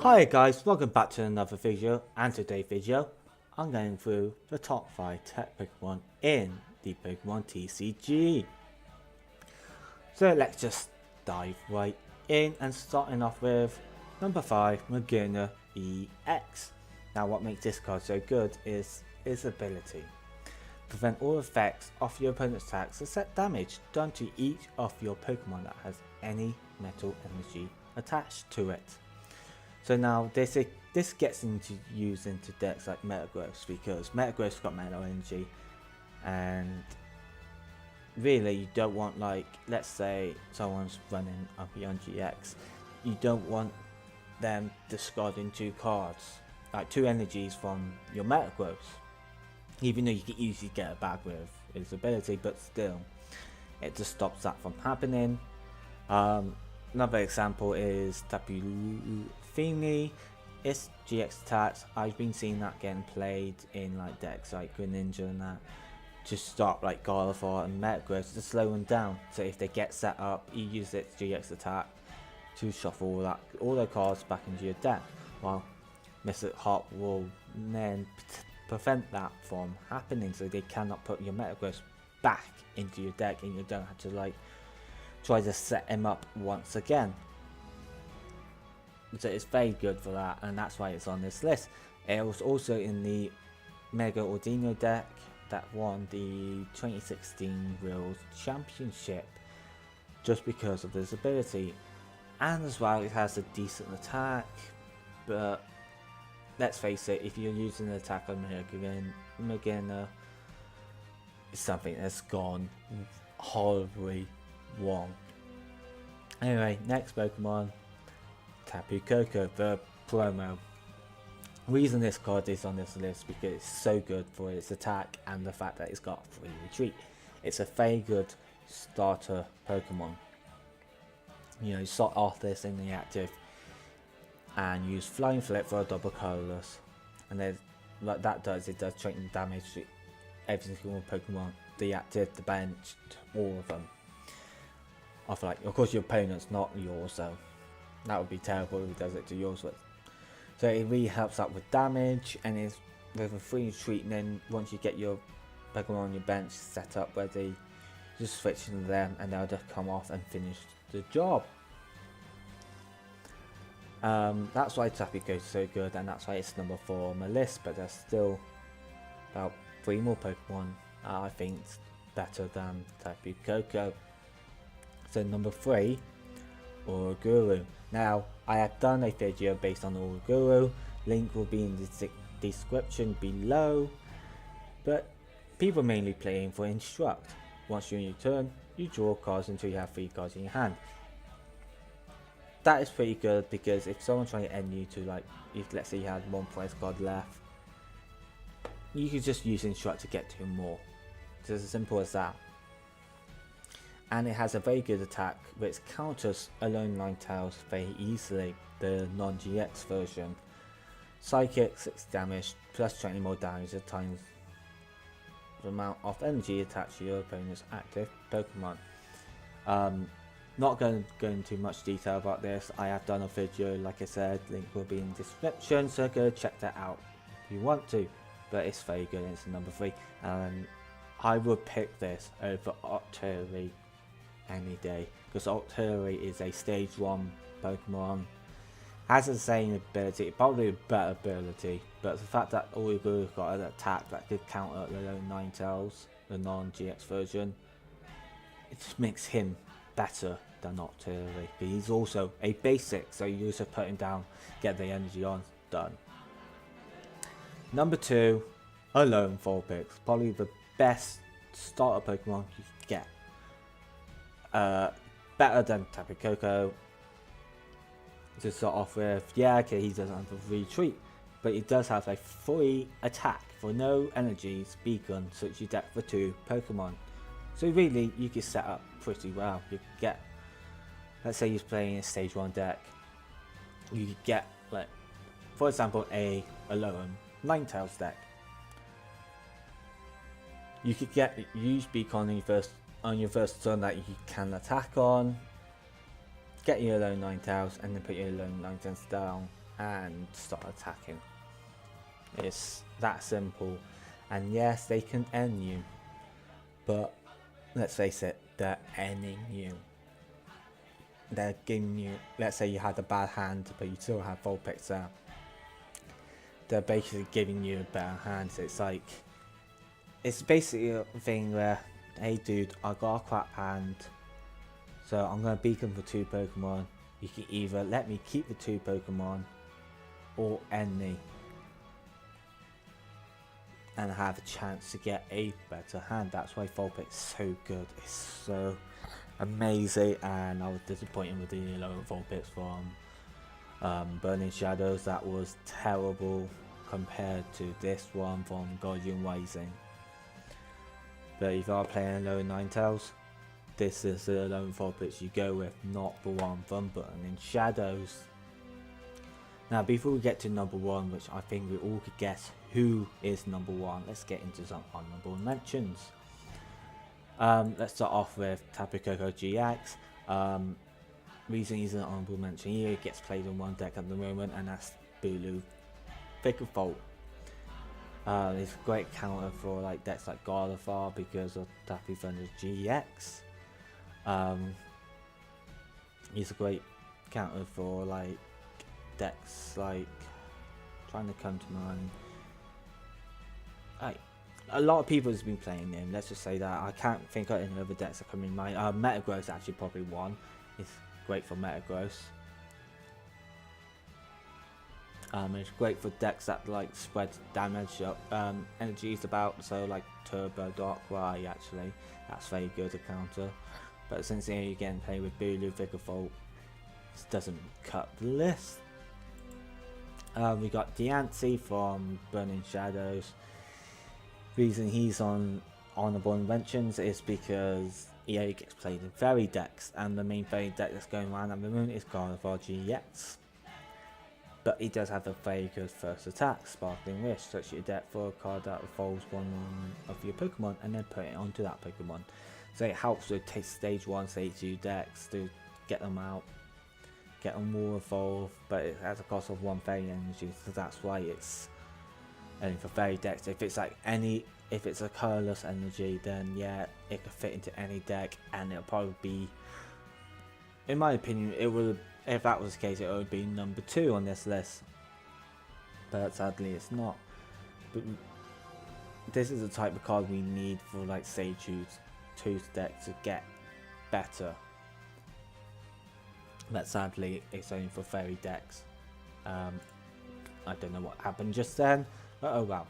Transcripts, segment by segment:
Hi guys, welcome back to another video, and today's video I'm going through the top 5 tech Pokemon in the Pokemon TCG. So let's just dive right in, and starting off with number 5, Maguna EX. Now what makes this card so good is its ability. Prevent all effects of your opponent's attacks except damage done to each of your Pokemon that has any metal energy attached to it. So now this gets used into decks like Metagross, because Metagross got metal energy, and really you don't want, like, let's say someone's running a Beyond GX, you don't want them discarding 2 cards, like 2 energies from your Metagross, even though you can easily get it back with its ability, but still it just stops that from happening. Another example is Tapu Fini. Its GX attacks, I've been seeing that getting played in like decks like Greninja and that, to stop like Gardevoir and Metagross, to slow them down. So if they get set up, you use its GX attack to shuffle all their cards back into your deck. While Mr. Hot will then prevent that from happening, so they cannot put your Metagross back into your deck, and you don't have to like try to set him up once again. So it's very good for that, and that's why it's on this list. It was also in the Mega Ordino deck that won the 2016 World Championship, just because of this ability. And as well, it has a decent attack, but let's face it, if you're using an attack on Maguna, it's something that's gone horribly wrong. Anyway, next Pokemon, Tapu Koko, the promo. Reason this card is on this list because it's so good for its attack and the fact that it's got free retreat. It's a very good starter Pokemon. You know, you start off this in the active and use Flying Flip for a double colorless, and then what that does, it does straighten damage to every single Pokemon, the active, the bench, all of them. Of like, of course your opponent's not yours, so that would be terrible if he does it to yours. So it really helps out with damage, and it's with a free retreat, and then once you get your Pokemon on your bench set up ready, just switch to them and they'll just come off and finish the job. That's why Tapu Koko is so good, and that's why it's number 4 on my list, but there's still about 3 more Pokemon I think better than Tapu Koko. So number 3, Oranguru. Now I have done a video based on Oranguru, link will be in the description below, but people mainly playing for Instruct. Once you're in your turn, you draw cards until you have 3 cards in your hand. That is pretty good, because if someone's trying to end you to, like, if let's say you had 1 prize card left, you could just use Instruct to get 2 more. It's as simple as that. And it has a very good attack which counters Alone Ninetales very easily, the non-GX version. Psychic, 6 damage, plus 20 more damage at times the amount of energy attached to your opponent's active Pokemon. Not going to go into much detail about this. I have done a video, like I said, link will be in the description, so go check that out if you want to. But it's very good, and it's number 3, and I would pick this over Octillery any day, because Octillery is a stage 1 Pokemon, has the same ability, probably a better ability, but the fact that Oranguru got an attack that could counter the Lone Ninetales, the non-GX version, it just makes him better than Octillery. But he's also a basic, so you just put him down, get the energy on, done. Number 2, Alone Vulpix, probably the best starter Pokemon you can get. Better than Tapu Koko to start off with. Yeah, okay, he doesn't have a retreat, but he does have a free attack for no energies beacon, suits your deck for 2 Pokemon. So really, you can set up pretty well. You could get, let's say you're playing a stage 1 deck, you could get, like, for example, a Alone Ninetales deck. You could use beacon on your first turn that you can attack on, get your Alone Ninetales, and then put your Alone Ninetales down, and start attacking. It's that simple. And yes, they can end you, but let's face it, they're ending you. They're giving you, let's say you had a bad hand, but you still have Vulpix there. They're basically giving you a better hand. So it's basically a thing where, hey dude, I got a crap hand, so I'm going to beacon for 2 Pokemon. You can either let me keep the 2 Pokemon, or end me, and have a chance to get a better hand. That's why Vulpix is so good. It's so amazing, and I was disappointed with the yellow Vulpix from Burning Shadows. That was terrible compared to this one from Guardian Rising. But if you are playing low Ninetales, this is the lone Vulpix you go with, not the one from Burning Shadows. Now, before we get to number 1, which I think we all could guess who is number 1, let's get into some honorable mentions. Let's start off with Tapu Koko GX. Reason he's an honorable mention, he gets played in one deck at the moment, and that's Bulu Vigavolt. It's a great counter for like decks like Gardevoir because of Tapu Thunder GX. He's a great counter for like decks like, trying to come to mind, like a lot of people has been playing him, let's just say that. I can't think of any other decks that come in mind. Metagross actually probably one. It's great for Metagross. It's great for decks that like spread damage energies about, so like Turbo Darkrai, actually that's very good to counter. But since here you're getting played with Bulu Vigavolt, this doesn't cut the list. We got Diancie from Burning Shadows. Reason he's on honorable mentions is because he gets played in fairy decks, and the main fairy deck that's going around at the moment is Gardevoir GX. But he does have a very good first attack, Sparkling Wish. Search your deck for a card that evolves one of your Pokemon and then put it onto that Pokemon. So it helps with stage 1, stage 2 decks to get them out, get them more evolved, but it has a cost of 1 fairy energy, so that's why it's only for fairy decks. If it's like if it's a colorless energy, then yeah, it could fit into any deck, and it'll probably be, in my opinion, it would, if that was the case, it would be number 2 on this list. But sadly it's not. But this is the type of card we need for like Sage 2's deck to get better. But sadly it's only for fairy decks. I don't know what happened just then, but oh well.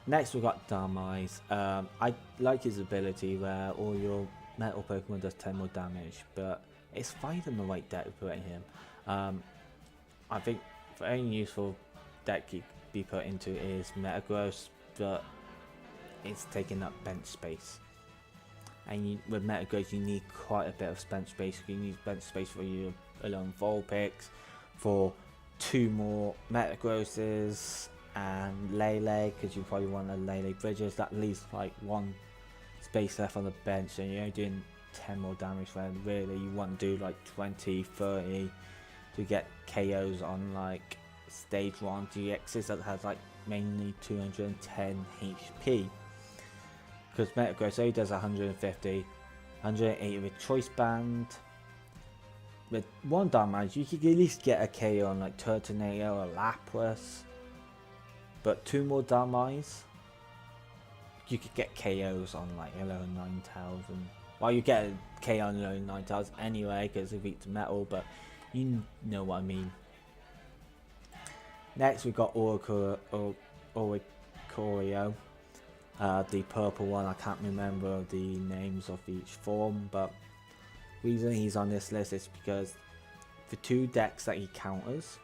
Next we got Darmize. I like his ability where all your metal Pokemon does 10 more damage, but it's finding the right deck to put in him. I think the only useful deck he could be put into is Metagross, but it's taking up bench space. And with Metagross you need quite a bit of bench space. You need bench space for your alone Vulpix, for 2 more Metagrosses and Lele, because you probably want a Lele Bridges. That leaves like 1 space left on the bench, and you're only doing 10 more damage when really you want to do like 20-30 to get KOs on like stage 1 GXs that has like mainly 210 HP, because Metagross only does 150, 180 with Choice Band. With 1 damage you could at least get a KO on like Turtonator or Lapras, but 2 more damage you could get KOs on like Hello 9000. Well, you get a KO on Hello 9000 anyway because it beats metal, but you know what I mean. Next we got Oranguru, the purple one. I can't remember the names of each form, but reason he's on this list is because the 2 decks that he counters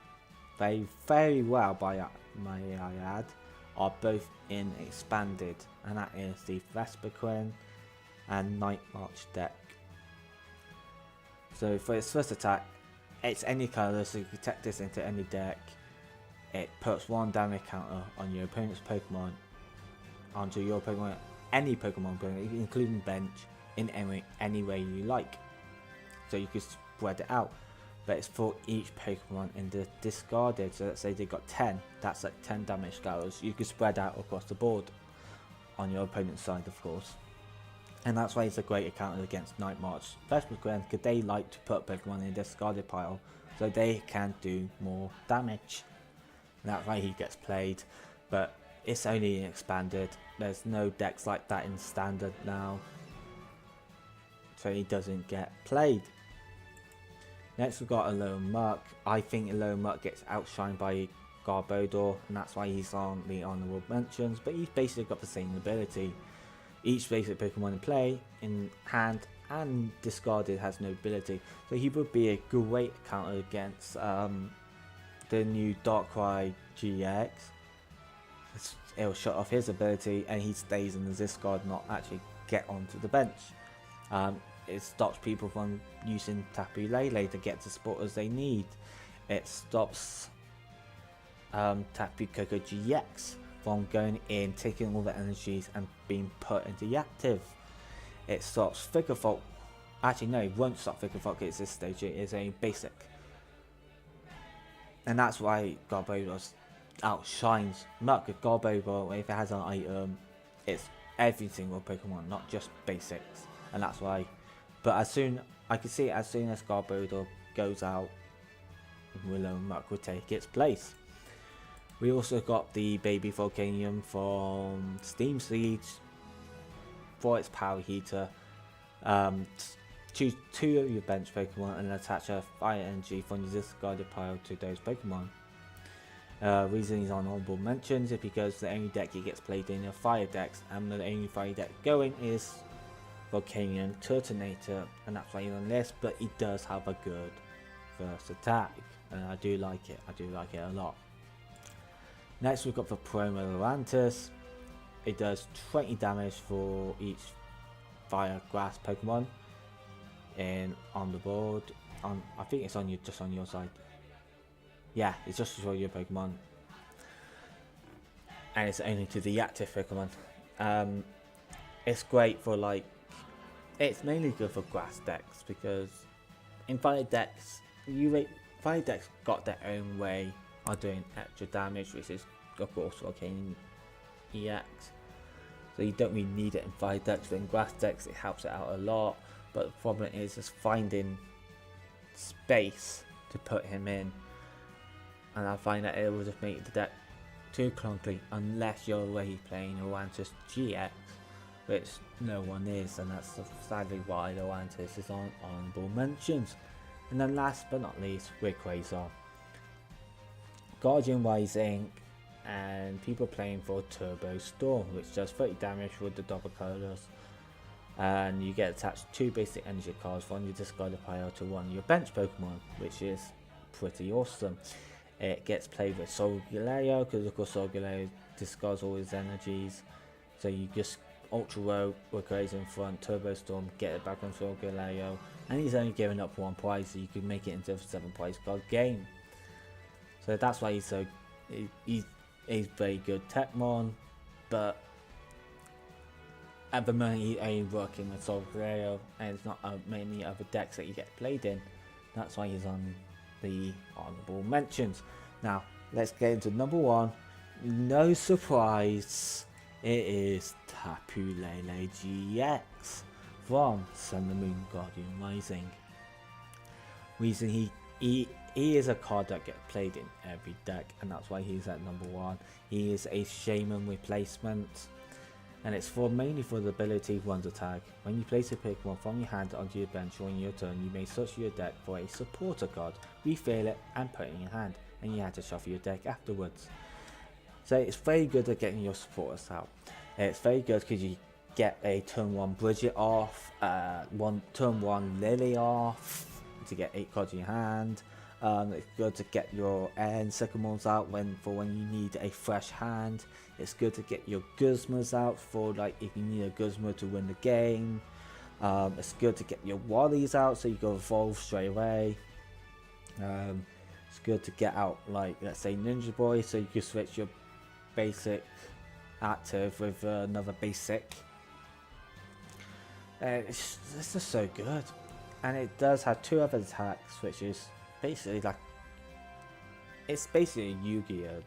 very well, by may I add, are both in expanded, and that is the Vespiquen and Night March deck. So for its first attack, it's any colour, so you can tech this into any deck. It puts 1 damage counter on your opponent's Pokemon onto your Pokemon, any Pokemon, including bench, in any way you like. So you can spread it out. but it's for each Pokemon in the discarded. So let's say they got 10, that's like 10 damage scales. You can spread out across the board on your opponent's side, of course. And that's why it's a great counter against Night March, especially because they like to put Pokemon in the discarded pile so they can do more damage. And that's why he gets played, but it's only expanded. There's no decks like that in standard now, so he doesn't get played. Next we've got Alone Muck. I think Alone Muck gets outshined by Garbodor, and that's why he's on the honorable mentions, but he's basically got the same ability. Each basic Pokemon in play, in hand and discarded has no ability, so he would be a great counter against the new Darkrai GX. It'll shut off his ability and he stays in the discard, not actually get onto the bench. It stops people from using Tapu Lele to get the supporters they need. It stops Tapu Koko GX from going in, taking all the energies and being put into the active. It stops Figure Folk. Actually no, it won't stop Figure Folk at this stage, it is a basic. And that's why Garbodor outshines Muck. With Garbodor, if it has an item, it's every single Pokemon, not just basics. And that's why, but as soon, I can see it as soon as Garbodor goes out, Willow Muck will take its place. We also got the Baby Volcanium from Steam Siege for its power heater. Choose 2 of your bench Pokemon and attach a fire energy from your discarded pile to those Pokemon. Reason he's on honorable mentions is because the only deck he gets played in are fire decks, and the only fire deck going is Volcanium Turtonator, and that's why he's on this, but he does have a good first attack, and I do like it a lot. Next we've got the Promo Lurantis. It does 20 damage for each fire grass Pokemon on the board. I think it's on just on your side. Yeah, it's just for your Pokemon, and it's only to the active Pokemon. It's great for it's mainly good for grass decks, because in fire decks, fire decks got their own way of doing extra damage, which is of course Volcanium EX. So you don't really need it in fire decks, but in grass decks it helps it out a lot. But the problem is just finding space to put him in, and I find that it will just make the deck too clunky unless you're already playing Lurantis GX, which no one is, and that's sadly why Lurantis is on honorable mentions. And then last but not least, Rayquaza. Guardian Rising, and people playing for Turbo Storm, which does 30 damage with the double colors, and you get attached 2 basic energy cards from your discarded pile to one of your bench Pokemon, which is pretty awesome. It gets played with Solgaleo, because of course Solgaleo discards all his energies, so you just Ultra Row, Rayquaza in front, Turbo Storm, get it back on Solgaleo, and he's only giving up 1 prize, so you can make it into a 7 prize card game. So that's why he's very good Techmon, but at the moment he's only working with Solgaleo, and it's not many other decks that you get played in. That's why he's on the honorable mentions. Now let's get into number 1. No surprise, it is Tapu Lele GX from Sun and Moon Guardian Rising. Reason he is a card that gets played in every deck, and that's why he's at number 1. He is a Shaman replacement, and it's mainly for the ability One's Attack. When you place a Pokemon from your hand onto your bench or in your turn, you may search your deck for a supporter card, refill it and put it in your hand, and you have to shuffle your deck afterwards. So it's very good at getting your supporters out. It's very good because you get a turn 1 Bridget off, turn 1 Lily off to get 8 cards in your hand. It's good to get your Sycamores out when you need a fresh hand. It's good to get your Guzmas out for if you need a Guzma to win the game. It's good to get your Wallies out so you can evolve straight away. It's good to get out let's say Ninja Boy, so you can switch your basic active with another basic. It's just so good, and it does have 2 other attacks, which is basically like, it's basically a Yu-Gi-Oh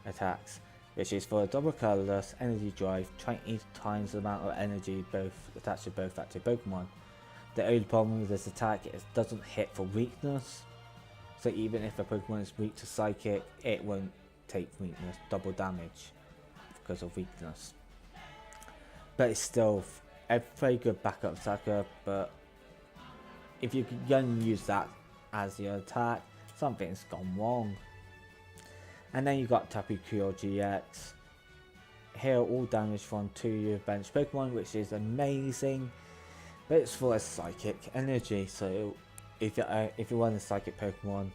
attacks, which is for a double colorless energy drive, 20 times the amount of energy both attached to both active Pokemon. The only problem with this attack is it doesn't hit for weakness, so even if a Pokemon is weak to Psychic, it won't take weakness, double damage because of weakness. But it's still a very good backup attacker, but if you're going to use that as your attack, something's gone wrong. And then you got Tapu Kyo GX. Heal all damage from 2 your bench Pokemon, which is amazing. But it's for a Psychic energy, so if you want a Psychic Pokemon,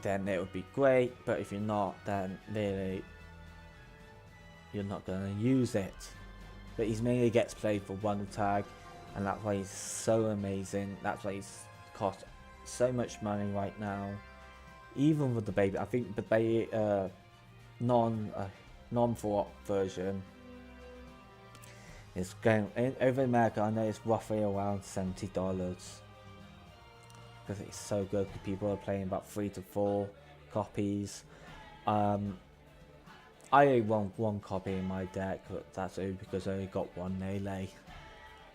then it would be great. But if you're not, then really you're not going to use it. But he mainly gets played for one tag, and that's why he's so amazing. That's why he's cost so much money right now. Even with the baby, I think the baby non-for version is going over in America. I know it's roughly around $70 because it's so good. People are playing about 3 to 4 copies. I only want 1 copy in my deck, but that's only because I only got 1 Melee.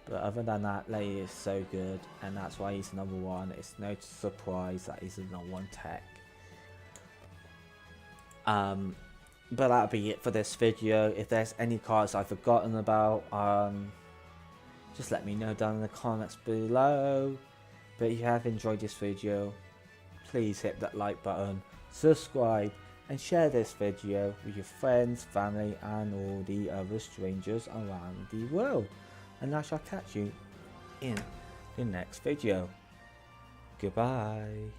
But other than that, Lei is so good, and that's why he's number 1. It's no surprise that he's the number 1 tech. But that'll be it for this video. If there's any cards I've forgotten about, just let me know down in the comments below. But if you have enjoyed this video, please hit that like button, subscribe, and share this video with your friends, family, and all the other strangers around the world. And I shall catch you in the next video. Goodbye.